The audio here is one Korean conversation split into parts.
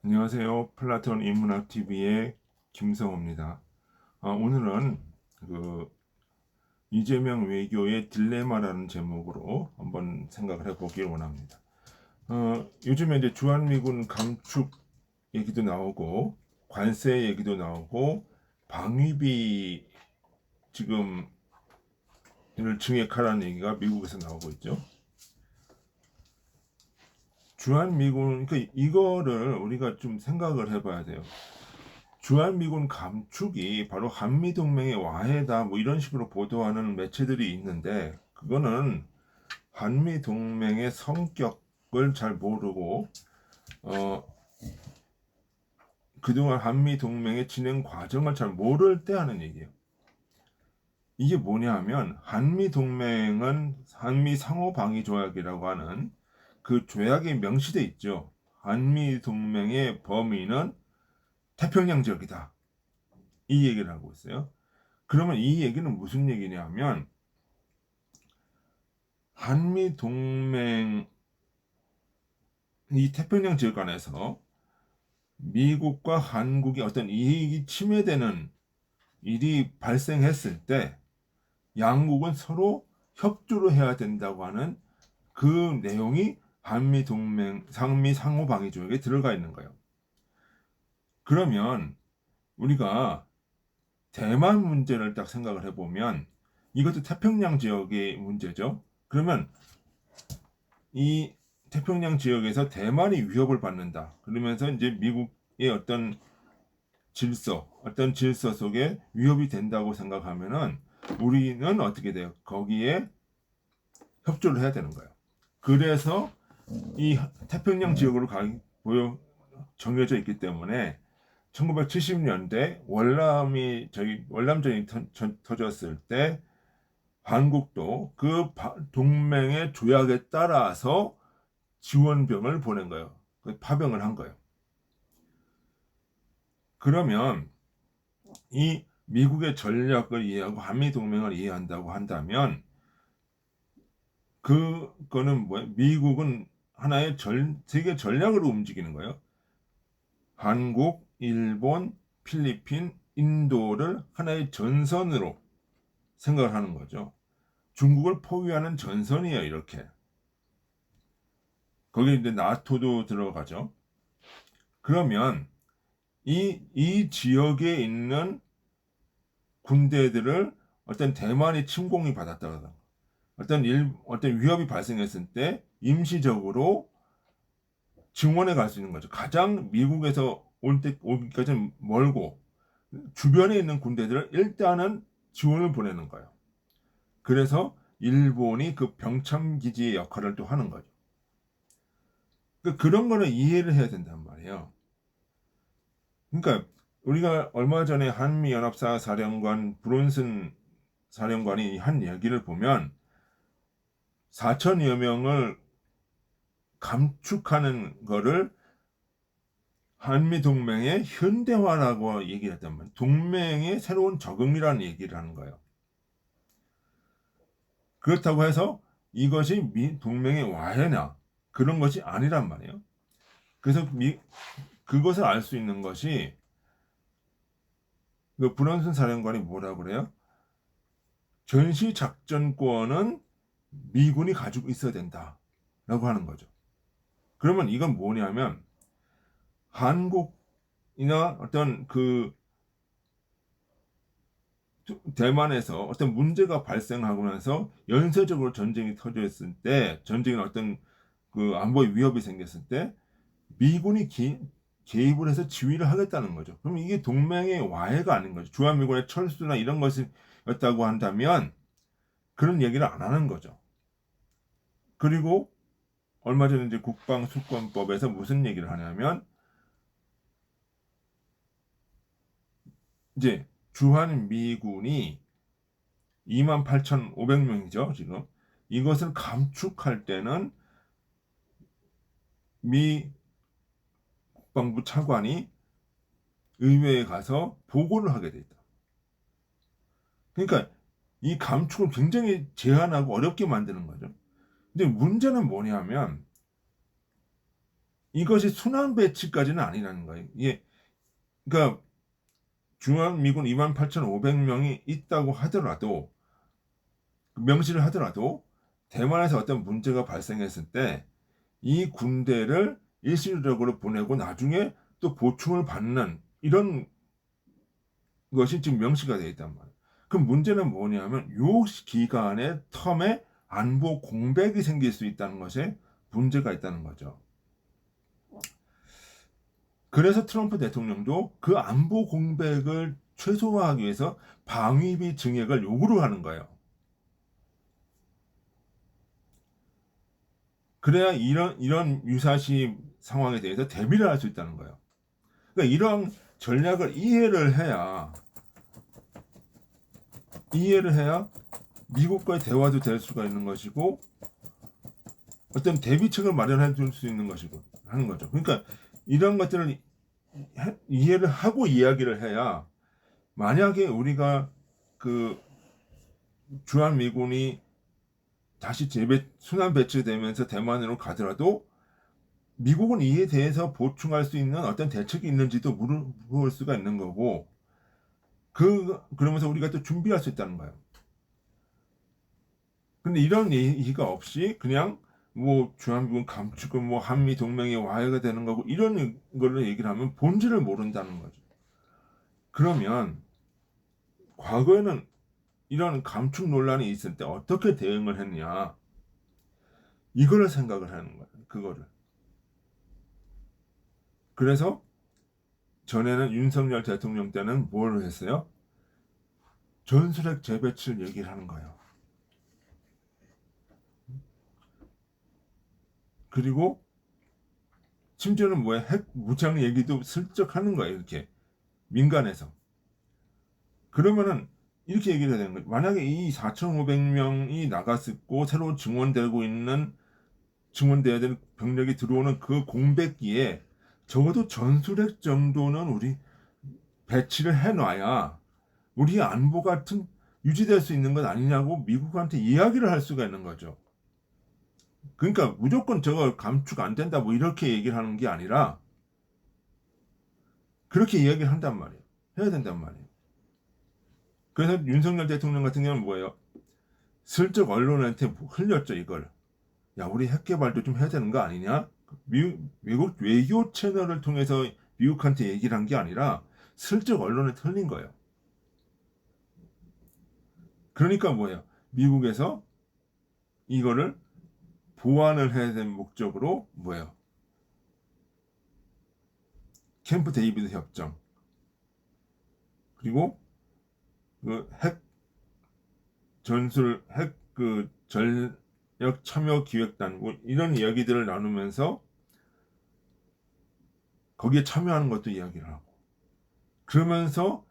안녕하세요. 플라톤 인문학 TV의 김성호입니다. 오늘은 그 이재명 외교의 딜레마라는 제목으로 한번 생각을 해보길 원합니다. 요즘에 이제 주한미군 감축 얘기도 나오고 관세 얘기도 나오고 방위비 지금 을 증액하라는 얘기가 미국에서 나오고 있죠. 주한미군 그러니까 이거를 우리가 좀 생각을 해봐야 돼요. 주한미군 감축이 바로 한미동맹의 와해다 뭐 이런 식으로 보도하는 매체들이 있는데 그거는 한미동맹의 성격을 잘 모르고 어, 그동안 한미동맹의 진행 과정을 잘 모를 때 하는 얘기예요. 이게 뭐냐 하면 한미동맹은 한미상호방위조약이라고 하는 그 조약에 명시돼 있죠. 한미동맹의 범위는 태평양 지역이다. 이 얘기를 하고 있어요. 그러면 이 얘기는 무슨 얘기냐면 한미 동맹 이 태평양 지역 안에서 미국과 한국이 어떤 이익이 침해되는 일이 발생했을 때 양국은 서로 협조를 해야 된다고 하는 그 내용이 한미 동맹 상미 상호 방위 조약에 들어가 있는 거예요. 그러면 우리가 대만 문제를 딱 생각을 해보면 이것도 태평양 지역의 문제죠. 그러면 이 태평양 지역에서 대만이 위협을 받는다. 그러면서 이제 미국의 어떤 질서 속에 위협이 된다고 생각하면은 우리는 어떻게 돼요? 거기에 협조를 해야 되는 거예요. 그래서 이 태평양 지역으로 정해져 있기 때문에 1970년대 월남전이 터졌을 때 한국도 그 동맹의 조약에 따라서 지원병을 보낸 거예요. 파병을 한 거예요. 그러면 이 미국의 전략을 이해하고 한미 동맹을 이해한다고 한다면 그거는 뭐예요? 미국은 하나의 세계 전략으로 움직이는 거예요. 한국, 일본, 필리핀, 인도를 하나의 전선으로 생각을 하는 거죠. 중국을 포위하는 전선이에요, 이렇게. 거기에 이제 나토도 들어가죠. 그러면 이 지역에 있는 군대들을 어떤 대만이 침공이 받았다거나 어떤 위협이 발생했을 때 임시적으로 증원해 갈 수 있는 거죠. 가장 미국에서 오기까지 멀고 주변에 있는 군대들을 일단은 지원을 보내는 거예요. 그래서 일본이 그 병참 기지의 역할을 또 하는 거죠. 그런 거는 이해를 해야 된단 말이에요. 그러니까 우리가 얼마 전에 한미연합사 사령관 브론슨 사령관이 한 얘기를 보면 4천여 명을 감축하는 거를 한미동맹의 현대화라고 얘기를 했단 말이에요. 동맹의 새로운 적응이라는 얘기를 하는 거예요. 그렇다고 해서 이것이 동맹의 와해나 그런 것이 아니란 말이에요. 그래서 그것을 알 수 있는 것이 그 브런슨 사령관이 뭐라고 그래요? 전시 작전권은 미군이 가지고 있어야 된다라고 하는 거죠. 그러면 이건 뭐냐면 한국이나 어떤 그 대만에서 어떤 문제가 발생하고 나서 연쇄적으로 전쟁이 터졌을 때 전쟁이 어떤 그 안보의 위협이 생겼을 때 미군이 개입을 해서 지휘를 하겠다는 거죠. 그럼 이게 동맹의 와해가 아닌 거죠. 주한미군의 철수나 이런 것이었다고 한다면 그런 얘기를 안 하는 거죠. 그리고 얼마 전에 이제 국방수권법에서 무슨 얘기를 하냐면 이제 주한미군이 28,500명이죠, 지금. 이것을 감축할 때는 미 국방부 차관이 의회에 가서 보고를 하게 돼 있다. 그러니까 이 감축을 굉장히 제한하고 어렵게 만드는 거죠. 근데 문제는 뭐냐면 이것이 순환 배치까지는 아니라는 거예요. 이게 그러니까 주한미군 28,500명이 있다고 하더라도 명시를 하더라도 대만에서 어떤 문제가 발생했을 때 이 군대를 일시적으로 보내고 나중에 또 보충을 받는 이런 것이 지금 명시가 되어 있단 말이에요. 그럼 문제는 뭐냐면 요 기간의 텀에 안보 공백이 생길 수 있다는 것에 문제가 있다는 거죠. 그래서 트럼프 대통령도 그 안보 공백을 최소화하기 위해서 방위비 증액을 요구를 하는 거예요. 그래야 이런 유사시 상황에 대해서 대비를 할 수 있다는 거예요. 그러니까 이런 전략을 이해를 해야 미국과의 대화도 될 수가 있는 것이고 어떤 대비책을 마련해 줄 수 있는 것이고 하는 거죠. 그러니까 이런 것들을 이해를 하고 이야기를 해야 만약에 우리가 그 주한미군이 다시 순환 배치되면서 대만으로 가더라도 미국은 이에 대해서 보충할 수 있는 어떤 대책이 있는지도 물어볼 수가 있는 거고 그러면서 우리가 또 준비할 수 있다는 거예요. 근데 이런 얘기가 없이 그냥 뭐 주한미군 감축은 뭐 한미 동맹이 와해가 되는 거고 이런 거를 얘기를 하면 본질을 모른다는 거죠. 그러면 과거에는 이런 감축 논란이 있을 때 어떻게 대응을 했냐 이거를 생각을 하는 거예요. 그거를. 그래서 전에는 윤석열 대통령 때는 뭘 했어요? 전술핵 재배치를 얘기를 하는 거예요. 그리고 심지어는 뭐야 핵 무장 얘기도 슬쩍 하는 거예요. 이렇게 민간에서. 그러면은 이렇게 얘기를 해야 되는 거예요. 만약에 이 4,500명이 나갔었고 새로 증원돼야 되는 병력이 들어오는 그 공백기에 적어도 전술핵 정도는 우리 배치를 해놔야 우리 안보 같은 유지될 수 있는 것 아니냐고 미국한테 이야기를 할 수가 있는 거죠. 그러니까 무조건 저거 감축 안 된다 뭐 이렇게 얘기를 하는 게 아니라 그렇게 이야기를 한단 말이에요. 해야 된단 말이에요. 그래서 윤석열 대통령 같은 경우는 뭐예요? 슬쩍 언론한테 흘렸죠 이걸. 야 우리 핵 개발도 좀 해야 되는 거 아니냐? 미국 외교 채널을 통해서 미국한테 얘기를 한 게 아니라 슬쩍 언론에 흘린 거예요. 그러니까 뭐예요? 미국에서 이거를 보완을 해야 되는 목적으로 뭐예요? 캠프 데이비드 협정 그리고 그 핵 전술 핵 그 전력 참여 기획단 뭐 이런 이야기들을 나누면서 거기에 참여하는 것도 이야기를 하고 그러면서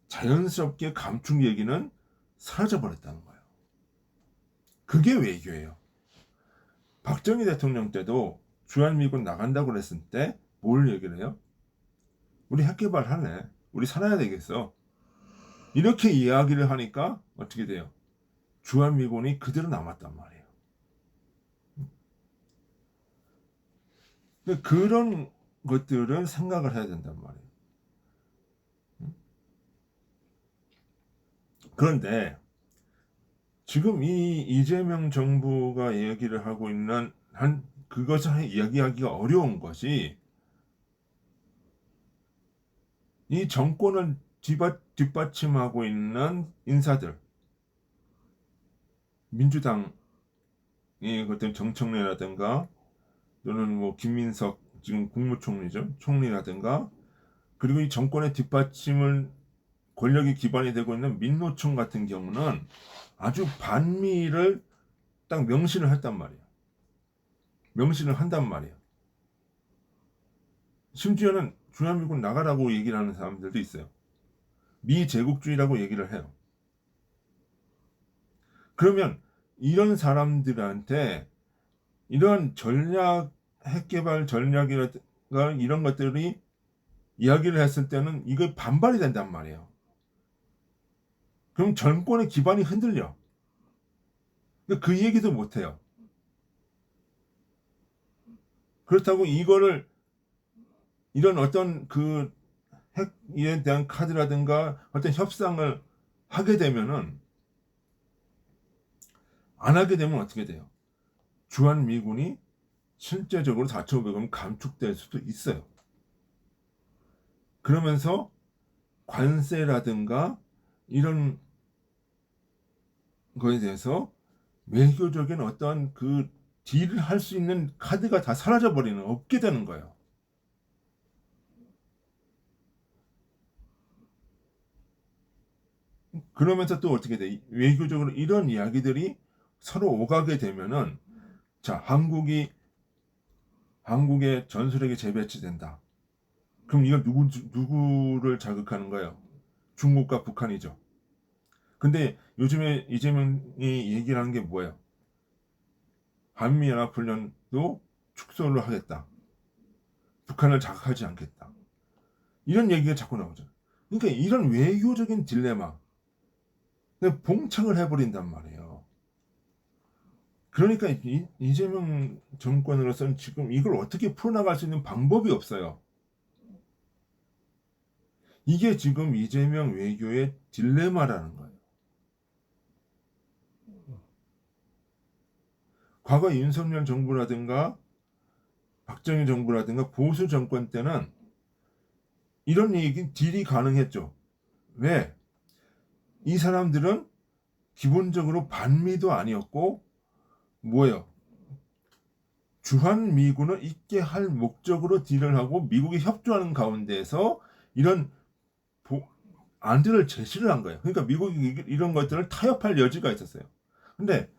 자연스럽게 감축 얘기는 사라져 버렸다는 거예요. 그게 외교예요. 박정희 대통령 때도 주한미군 나간다고 그랬을 때 뭘 얘기를 해요? 우리 핵 개발하네. 우리 살아야 되겠어. 이렇게 이야기를 하니까 어떻게 돼요? 주한미군이 그대로 남았단 말이에요. 그런 것들은 생각을 해야 된단 말이에요. 그런데 지금 이 이재명 정부가 얘기를 하고 있는 그것을 이야기하기가 어려운 것이 이 정권을 뒷받침하고 있는 인사들 민주당의 어떤 정청래라든가 또는 뭐 김민석 지금 국무총리죠 총리라든가 그리고 이 정권의 뒷받침을 권력이 기반이 되고 있는 민노총 같은 경우는 아주 반미를 딱 명시를 했단 말이에요. 명시를 한단 말이에요. 심지어는 주한미군 나가라고 얘기를 하는 사람들도 있어요. 미제국주의라고 얘기를 해요. 그러면 이런 사람들한테 이런 핵개발 전략이라든가 이런 것들이 이야기를 했을 때는 이거 반발이 된단 말이에요. 그럼 정권의 기반이 흔들려. 그 얘기도 못해요. 그렇다고 이거를 이런 어떤 그 핵에 대한 카드라든가 어떤 협상을 하게 되면은, 안 하게 되면 어떻게 돼요? 주한 미군이 실제적으로 4,500원 감축될 수도 있어요. 그러면서 관세라든가 이런 거에 대해서 외교적인 어떤 그 딜을 할 수 있는 카드가 다 사라져 버리는, 없게 되는 거예요. 그러면서 또 어떻게 돼? 외교적으로 이런 이야기들이 서로 오가게 되면은, 자, 한국의 전술핵이 재배치된다. 그럼 이걸 누구를 자극하는 거예요? 중국과 북한이죠. 근데 요즘에 이재명이 얘기를 하는 게 뭐예요? 한미연합훈련도 축소를 하겠다. 북한을 자극하지 않겠다. 이런 얘기가 자꾸 나오잖아요. 그러니까 이런 외교적인 딜레마, 봉착을 해버린단 말이에요. 그러니까 이재명 정권으로서는 지금 이걸 어떻게 풀어나갈 수 있는 방법이 없어요. 이게 지금 이재명 외교의 딜레마라는 거예요. 과거 윤석열 정부라든가 박정희 정부라든가 보수 정권 때는 이런 얘기 딜이 가능했죠. 왜? 이 사람들은 기본적으로 반미도 아니었고, 뭐예요? 주한 미군을 있게 할 목적으로 딜을 하고 미국이 협조하는 가운데에서 이런 안들을 제시를 한 거예요. 그러니까 미국이 이런 것들을 타협할 여지가 있었어요. 근데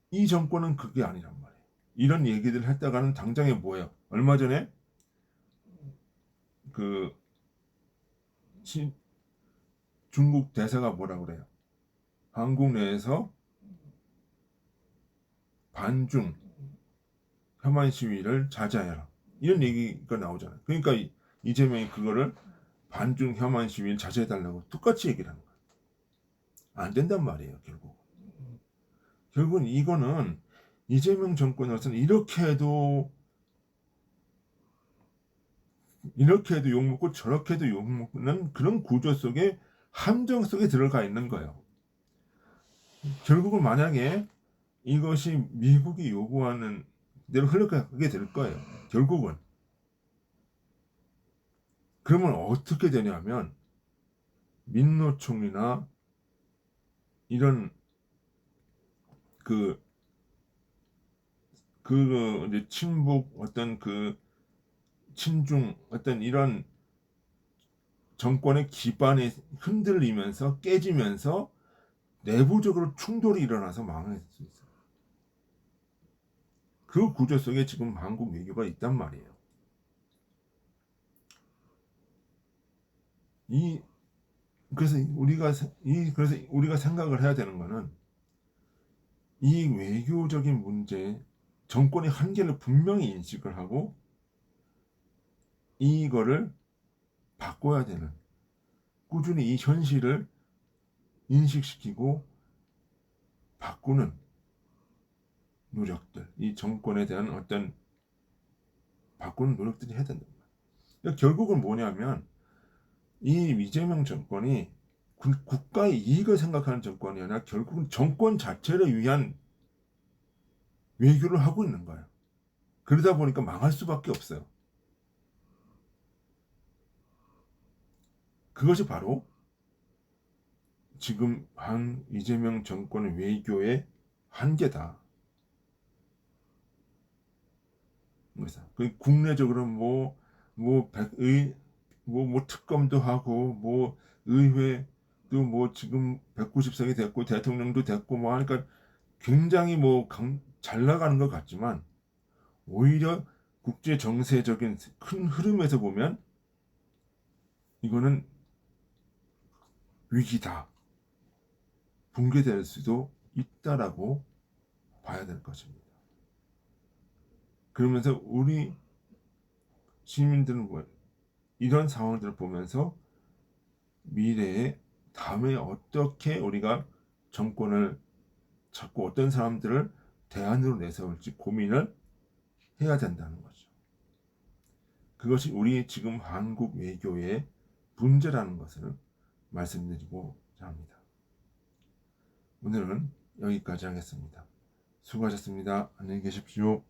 이 정권은 그게 아니란 말이에요. 이런 얘기들을 했다가는 당장에 뭐예요? 얼마 전에 그 중국 대사가 뭐라 그래요? 한국 내에서 반중 혐한 시위를 자제해라. 이런 얘기가 나오잖아요. 그러니까 이재명이 그거를 반중 혐한 시위를 자제해달라고 똑같이 얘기를 하는 거예요. 안 된단 말이에요, 결국. 결국은 이거는 이재명 정권으로서는 이렇게 해도 욕먹고 저렇게 해도 욕먹는 그런 구조 속에, 함정 속에 들어가 있는 거예요. 결국은 만약에 이것이 미국이 요구하는 대로 흘러가게 될 거예요. 결국은. 그러면 어떻게 되냐면 민노총이나 이런 그 이제 친북 어떤 그 친중 어떤 이런 정권의 기반이 흔들리면서 깨지면서 내부적으로 충돌이 일어나서 망할 수 있어요. 그 구조 속에 지금 한국 외교가 있단 말이에요. 이 그래서 우리가 생각을 해야 되는 거는, 이 외교적인 문제, 정권의 한계를 분명히 인식을 하고 이거를 바꿔야 되는, 꾸준히 이 현실을 인식시키고 바꾸는 노력들, 이 정권에 대한 어떤 바꾸는 노력들이 해야 된다. 그러니까 결국은 뭐냐면 이 이재명 정권이 국가의 이익을 생각하는 정권이 아니라 결국은 정권 자체를 위한 외교를 하고 있는 거예요. 그러다 보니까 망할 수밖에 없어요. 그것이 바로 지금 이재명 정권의 외교의 한계다. 그래서 국내적으로 특검도 하고 의회도 지금 190석이 됐고 대통령도 됐고 하니까 굉장히 잘 나가는 것 같지만, 오히려 국제 정세적인 큰 흐름에서 보면 이거는 위기다, 붕괴될 수도 있다라고 봐야 될 것입니다. 그러면서 우리 시민들은 이런 상황들을 보면서 미래에 다음에 어떻게 우리가 정권을 찾고 어떤 사람들을 대안으로 내세울지 고민을 해야 된다는 거죠. 그것이 우리 지금 한국 외교의 문제라는 것을 말씀드리고자 합니다. 오늘은 여기까지 하겠습니다. 수고하셨습니다. 안녕히 계십시오.